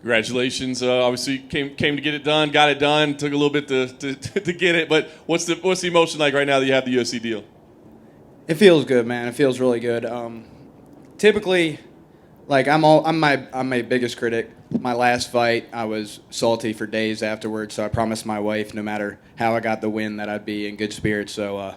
Congratulations. Obviously, came to get it done, got it done. Took a little bit to get it, but what's the emotion like right now that you have the UFC deal? It feels good, man. It feels really good. Typically, like I'm my biggest critic. My last fight, I was salty for days afterwards. So I promised my wife, no matter how I got the win, that I'd be in good spirits. So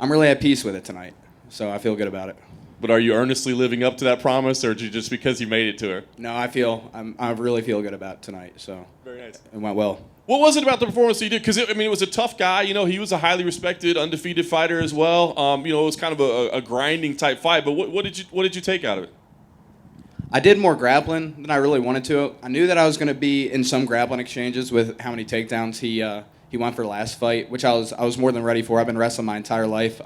I'm really at peace with it tonight. So I feel good about it. But are you earnestly living up to that promise, or just because you made it to her? No, I really feel good about tonight. So very nice. It went well. What was it about the performance that you did? Because it was a tough guy. You know, he was a highly respected, undefeated fighter as well. It was kind of a grinding type fight. But what did you take out of it? I did more grappling than I really wanted to. I knew that I was going to be in some grappling exchanges with how many takedowns he went for last fight, which I was more than ready for. I've been wrestling my entire life.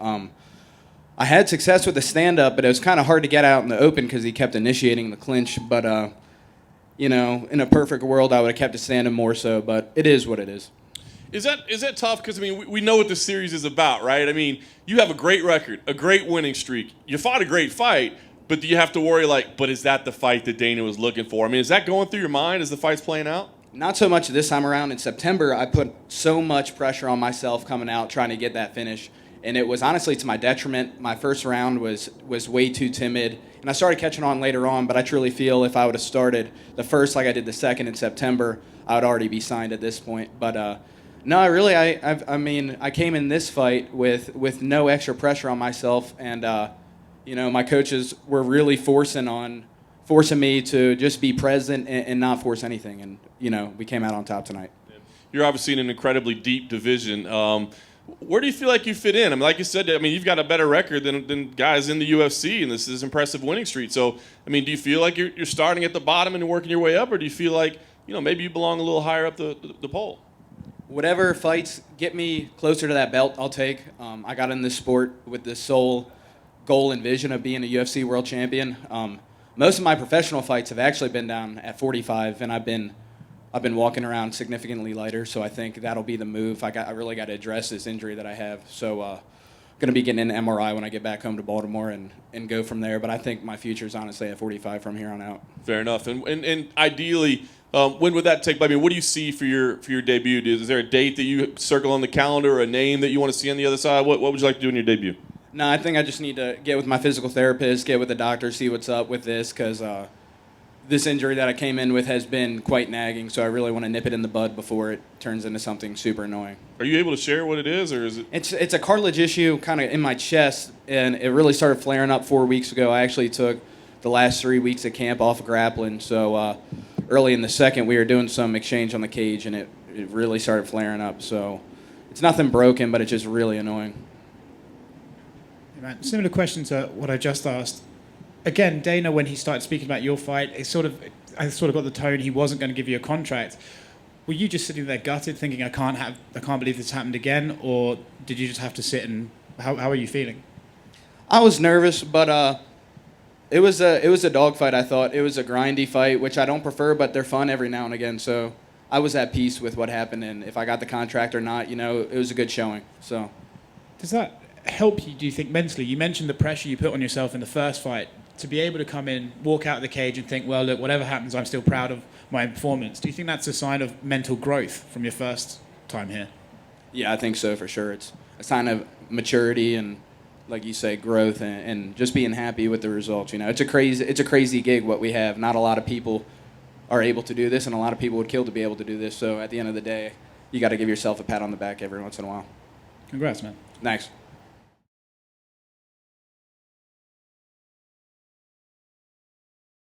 I had success with the stand-up, but it was kind of hard to get out in the open because he kept initiating the clinch. But, in a perfect world, I would have kept it standing more so. But it is what it is. Is that tough? Because, we know what this series is about, right? You have a great record, a great winning streak. You fought a great fight, but do you have to worry, but is that the fight that Dana was looking for? Is that going through your mind as the fight's playing out? Not so much this time around. In September, I put so much pressure on myself coming out, trying to get that finish. And it was honestly to my detriment. My first round was way too timid. And I started catching on later on, but I truly feel if I would have started the first like I did the second in September, I would already be signed at this point. But no, I came in this fight with no extra pressure on myself. And, my coaches were really forcing me to just be present and not force anything. And, we came out on top tonight. You're obviously in an incredibly deep division. Where do you feel like you fit in? Like you said, you've got a better record than guys in the UFC, and this is impressive winning streak. So, do you feel like you're starting at the bottom and working your way up, or do you feel like, maybe you belong a little higher up the pole? Whatever fights get me closer to that belt, I'll take. I got in this sport with the sole goal and vision of being a UFC world champion. Most of my professional fights have actually been down at 45, and I've been walking around significantly lighter, so I think that'll be the move. I really got to address this injury that I have. So going to be getting an MRI when I get back home to Baltimore and go from there. But I think my future is honestly at 45 from here on out. Fair enough. And ideally, when would that take place? What do you see for your debut? Is there a date that you circle on the calendar or a name that you want to see on the other side? What would you like to do in your debut? No, I think I just need to get with my physical therapist, get with the doctor, see what's up with this, because this injury that I came in with has been quite nagging, so I really want to nip it in the bud before it turns into something super annoying. Are you able to share what it is, or is it? It's a cartilage issue kind of in my chest, and it really started flaring up 4 weeks ago. I actually took the last 3 weeks of camp off of grappling, so early in the second we were doing some exchange on the cage, and it really started flaring up. So it's nothing broken, but it's just really annoying. Hey man, similar question to what I just asked. Again, Dana, when he started speaking about your fight, I sort of got the tone he wasn't going to give you a contract. Were you just sitting there gutted, thinking I can't believe this happened again, or did you just have to sit and how are you feeling? I was nervous, but it was a dogfight. I thought it was a grindy fight, which I don't prefer, but they're fun every now and again. So I was at peace with what happened, and if I got the contract or not, it was a good showing. So does that help you? Do you think mentally? You mentioned the pressure you put on yourself in the first fight. To be able to come in, walk out of the cage and think, well, look, whatever happens, I'm still proud of my performance. Do you think that's a sign of mental growth from your first time here? Yeah, I think so for sure. It's a sign of maturity and, like you say, growth and just being happy with the results. It's a crazy gig what we have. Not a lot of people are able to do this, and a lot of people would kill to be able to do this. So at the end of the day, you got to give yourself a pat on the back every once in a while. Congrats, man. Thanks.